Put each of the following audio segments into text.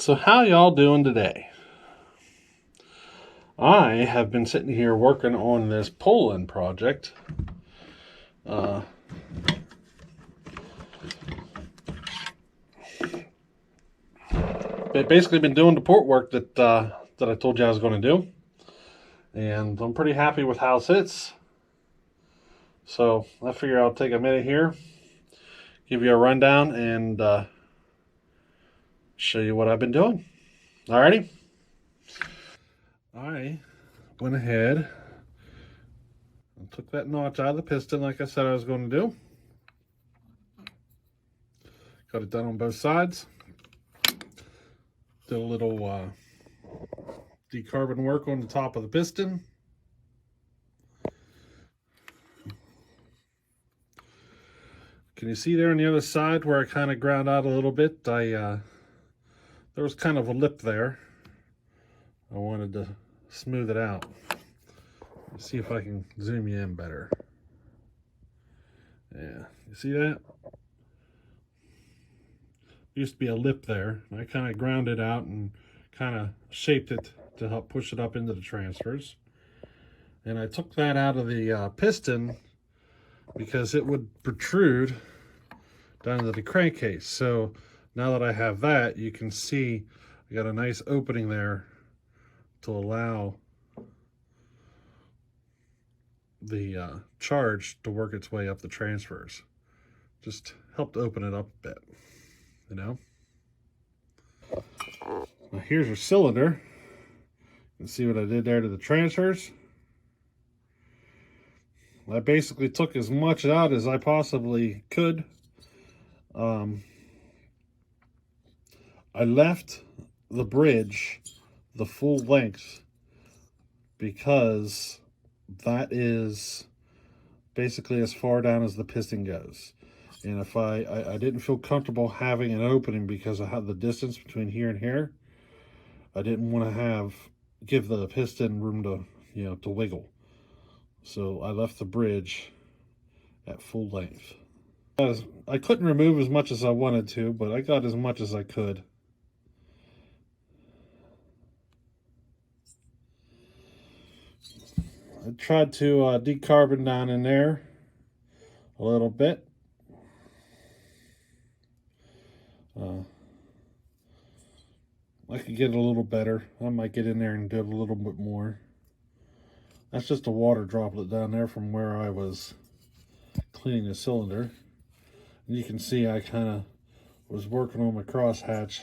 So how y'all doing today? I have been sitting here working on this Poulan project. Basically been doing the port work that I told you I was going to do, and I'm pretty happy with how it sits. So I figure I'll take a minute here, give you a rundown, and show you what I've been doing. Alrighty. I went ahead and took that notch out of the piston like I said I was going to do. Got it done on both sides. Did a little decarbon work on the top of the piston. Can you see there on the other side where I kind of ground out a little bit? There was kind of a lip there. I wanted to smooth it out. Let's see if I can zoom you in better. Yeah, you see that? Used to be a lip there. I kind of ground it out and kind of shaped it to help push it up into the transfers. And I took that out of the piston because it would protrude down into the crankcase. So now that I have that, you can see I got a nice opening there to allow the charge to work its way up the transfers. Just helped open it up a bit, you know. Now here's your cylinder. You can see what I did there to the transfers. I basically took as much out as I possibly could. I left the bridge the full length because that is basically as far down as the piston goes. And if I didn't feel comfortable having an opening because I had the distance between here and here, I didn't want to give the piston room to, to wiggle. So I left the bridge at full length. I couldn't remove as much as I wanted to, but I got as much as I could. I tried to decarbon down in there a little bit. I could get a little better. I might get in there and do it a little bit more. That's just a water droplet down there from where I was cleaning the cylinder. And you can see I kind of was working on my crosshatch.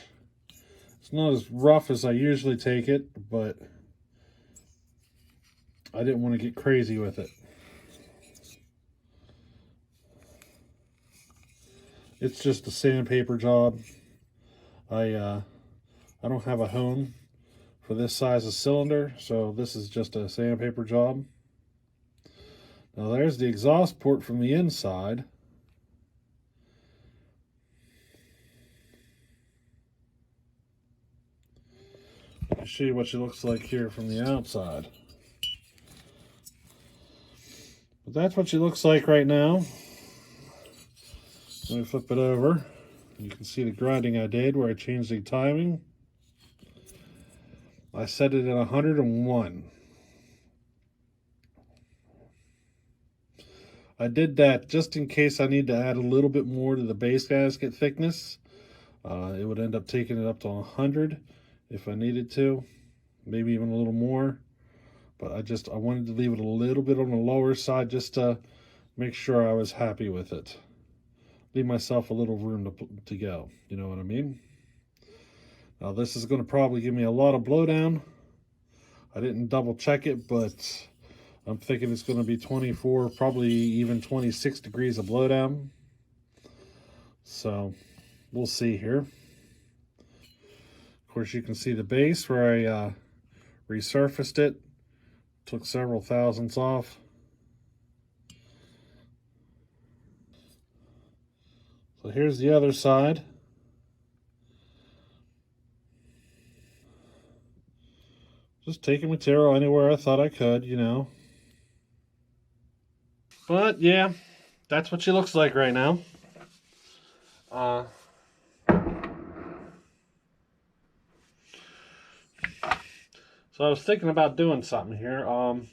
It's not as rough as I usually take it, but I didn't want to get crazy with it. It's just a sandpaper job. I don't have a hone for this size of cylinder, so this is just a sandpaper job. Now there's the exhaust port from the inside. I'll show you what she looks like here from the outside. But that's what she looks like right now. Let me flip it over. You can see the grinding I did where I changed the timing. I set it at 101. I did that just in case I need to add a little bit more to the base gasket thickness. It would end up taking it up to 100 if I needed to, maybe even a little more. But I wanted to leave it a little bit on the lower side just to make sure I was happy with it. Leave myself a little room to go, you know what I mean? Now this is going to probably give me a lot of blowdown. I didn't double check it, but I'm thinking it's going to be 24, probably even 26 degrees of blowdown. So we'll see here. Of course, you can see the base where I resurfaced it. Took several thousandths off. So here's the other side. Just taking material anywhere I thought I could, you know. But yeah, that's what she looks like right now. So I was thinking about doing something here. I'm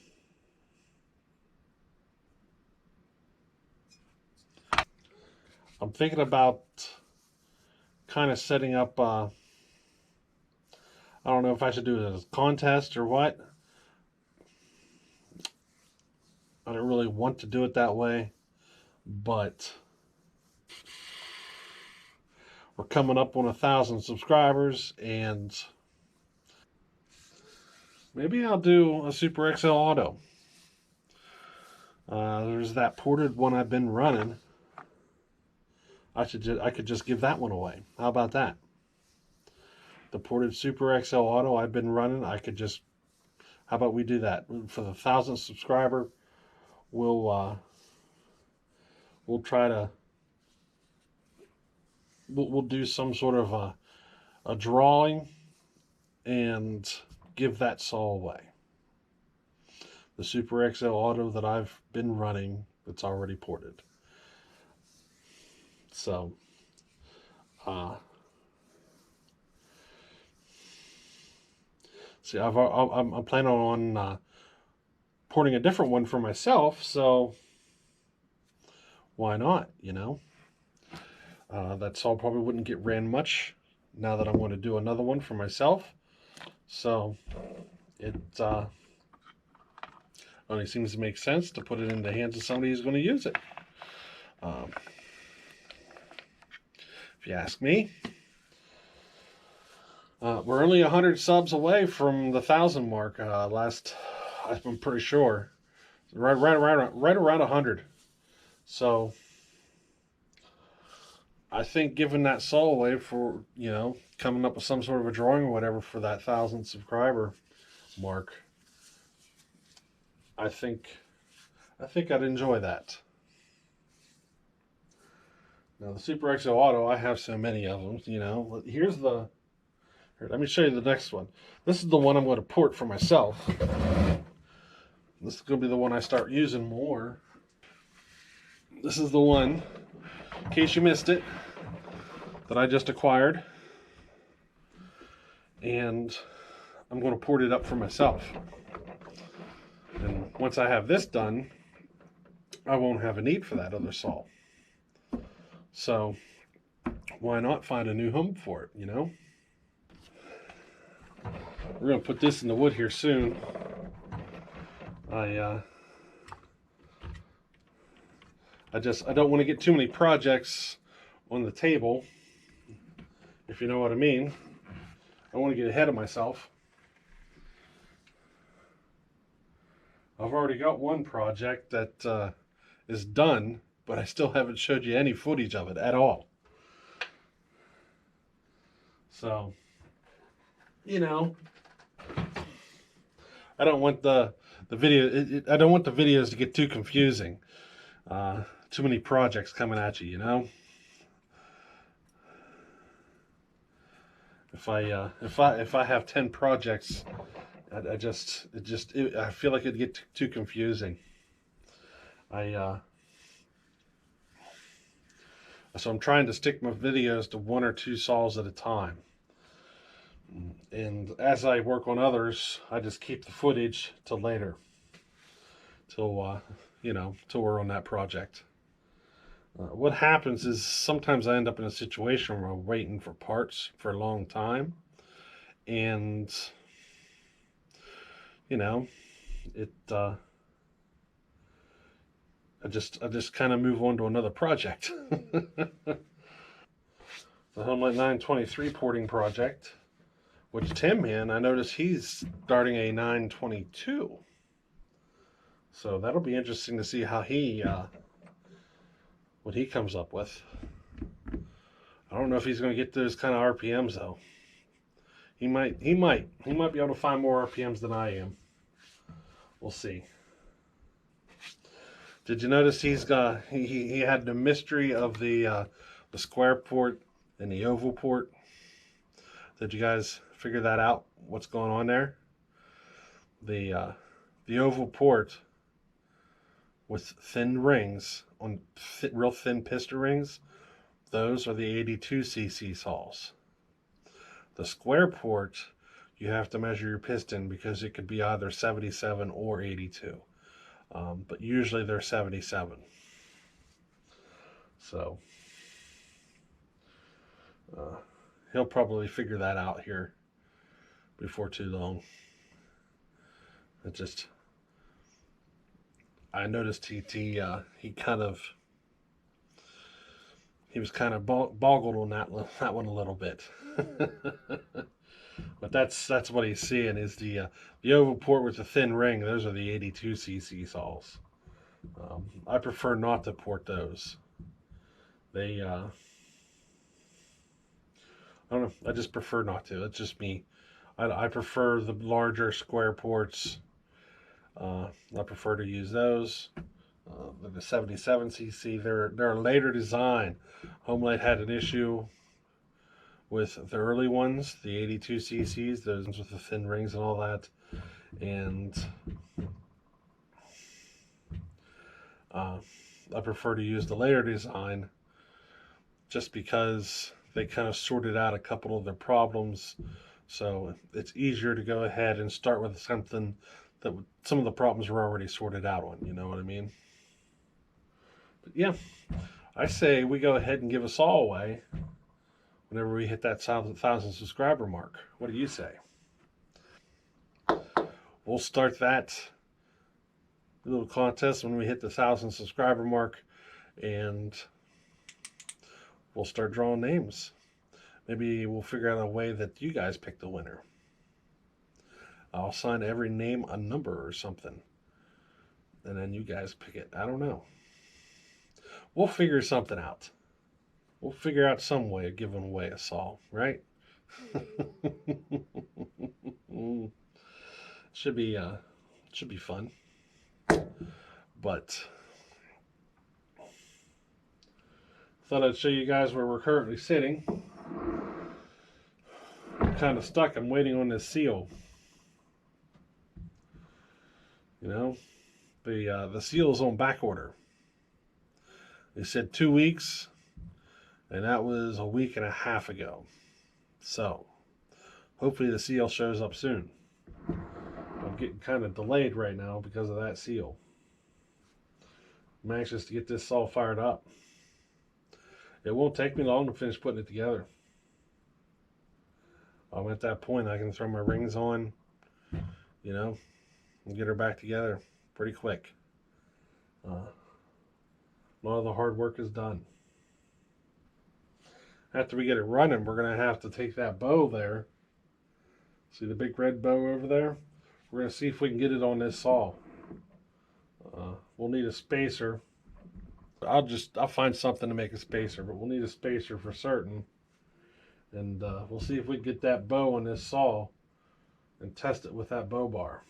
thinking about kind of setting up. I don't know if I should do it as a contest or what. I don't really want to do it that way, but we're coming up on 1,000 subscribers, and maybe I'll do a Super XL Auto. There's that ported one I've been running. I could just give that one away. How about that? The ported Super XL Auto I've been running. I could just. How about we do that for the 1,000th subscriber? We'll try to. We'll do some sort of a drawing and give that saw away. The Super XL Auto that I've been running that's already ported. So, uh, see, I'm planning on porting a different one for myself. So why not? That saw probably wouldn't get ran much now that I'm going to do another one for myself. So it only seems to make sense to put it in the hands of somebody who's going to use it. Um, if you ask me, we're only 100 subs away from the 1,000 mark. I'm pretty sure, right around 100. So I think giving that saw away for coming up with some sort of a drawing or whatever for that 1,000 subscriber mark, I think I'd enjoy that. Now the Super XO Auto, I have so many of them. Let me show you the next one. This is the one I'm going to port for myself. This is going to be the one I start using more. This is the one, in case you missed it, that I just acquired. And I'm going to port it up for myself. And once I have this done, I won't have a need for that other saw. So why not find a new home for it, We're going to put this in the wood here soon. I don't want to get too many projects on the table, if you know what I mean. I want to get ahead of myself. I've already got one project that is done, but I still haven't showed you any footage of it at all. So, I don't want the video. I don't want the videos to get too confusing. Too many projects coming at you. If I have 10 projects, I feel like it'd get too confusing. So I'm trying to stick my videos to 1 or 2 saws at a time. And as I work on others, I just keep the footage till later, till we're on that project. What happens is sometimes I end up in a situation where I'm waiting for parts for a long time, and it I just kind of move on to another project. The Homeland 923 porting project, which Tim in, I noticed he's starting a 922. So that'll be interesting to see how what he comes up with. I don't know if he's going to get those kind of RPMs though. He might be able to find more RPMs than I am. We'll see. Did you notice he had the mystery of the square port and the oval port? Did you guys figure that out? What's going on there? The oval port with thin rings on real thin piston rings, those are the 82cc saws. The square port, you have to measure your piston because it could be either 77 or 82. But usually they're 77. So he'll probably figure that out here before too long. I noticed he was kind of boggled on that one a little bit. But that's what he's seeing is the oval port with the thin ring. Those are the 82cc saws. I prefer not to port those. They I don't know. I just prefer not to. It's just me. I prefer the larger square ports. I prefer to use those. The 77cc, they're a later design. Homelight had an issue with the early ones, the 82ccs, those ones with the thin rings and all that. And I prefer to use the later design just because they kind of sorted out a couple of their problems. So it's easier to go ahead and start with something that some of the problems were already sorted out on. You know what I mean? But yeah, I say we go ahead and give us all away whenever we hit that 1,000 subscriber mark. What do you say? We'll start that little contest when we hit the 1,000 subscriber mark, and we'll start drawing names. Maybe we'll figure out a way that you guys pick the winner. I'll assign every name a number or something, and then you guys pick it. I don't know. We'll figure something out. We'll figure out some way of giving away a saw, right? should be fun. But thought I'd show you guys where we're currently sitting. I'm kind of stuck. I'm waiting on this seal. You know, the seal is on back order. They said 2 weeks, and that was a week and a half ago. So hopefully the seal shows up soon. I'm getting kind of delayed right now because of that seal. I'm anxious to get this saw fired up. It won't take me long to finish putting it together. I'm at that point I can throw my rings on, you know, and get her back together pretty quick. A lot of the hard work is done. After we get it running, we're going to have to take that bow there. See the big red bow over there? We're going to see if we can get it on this saw. We'll need a spacer. I'll find something to make a spacer, but we'll need a spacer for certain. And we'll see if we can get that bow on this saw and test it with that bow bar.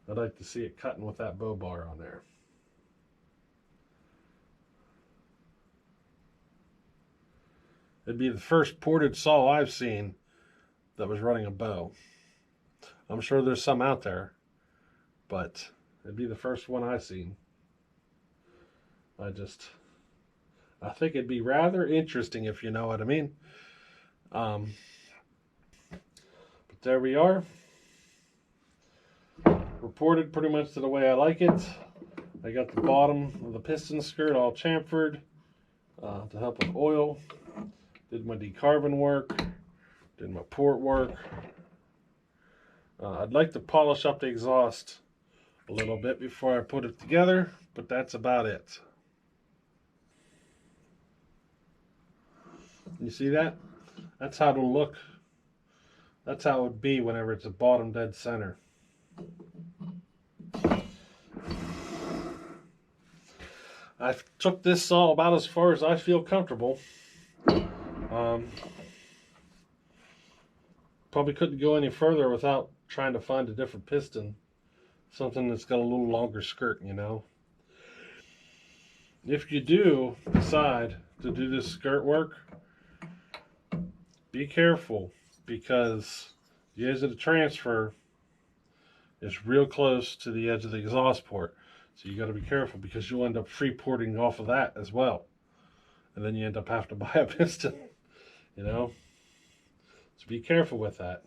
I'd like to see it cutting with that bow bar on there. It'd be the first ported saw I've seen that was running a bow. I'm sure there's some out there, but it'd be the first one I've seen. I think it'd be rather interesting, if you know what I mean. But there we are. Reported pretty much to the way I like it. I got the bottom of the piston skirt all chamfered to help with oil. Did my decarbon work. Did my port work. I'd like to polish up the exhaust a little bit before I put it together, but that's about it. You see that? That's how it'll look. That's how it would be whenever it's a bottom dead center. I took this saw about as far as I feel comfortable. Probably couldn't go any further without trying to find a different piston. Something that's got a little longer skirt, you know. If you do decide to do this skirt work, be careful because the edge of the transfer is real close to the edge of the exhaust port. So you got to be careful because you'll end up free porting off of that as well. and then you end up having to buy a piston, you know? So be careful with that.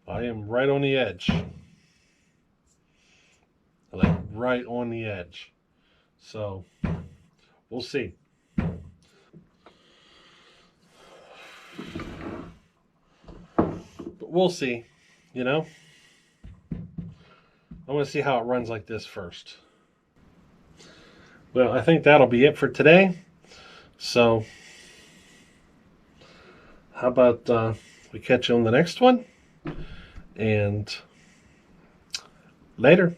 I am right on the edge. Like right on the edge. So we'll see. But we'll see, you know? I want to see how it runs like this first. Well, I think that'll be it for today. So, how about we catch you on the next one? And later.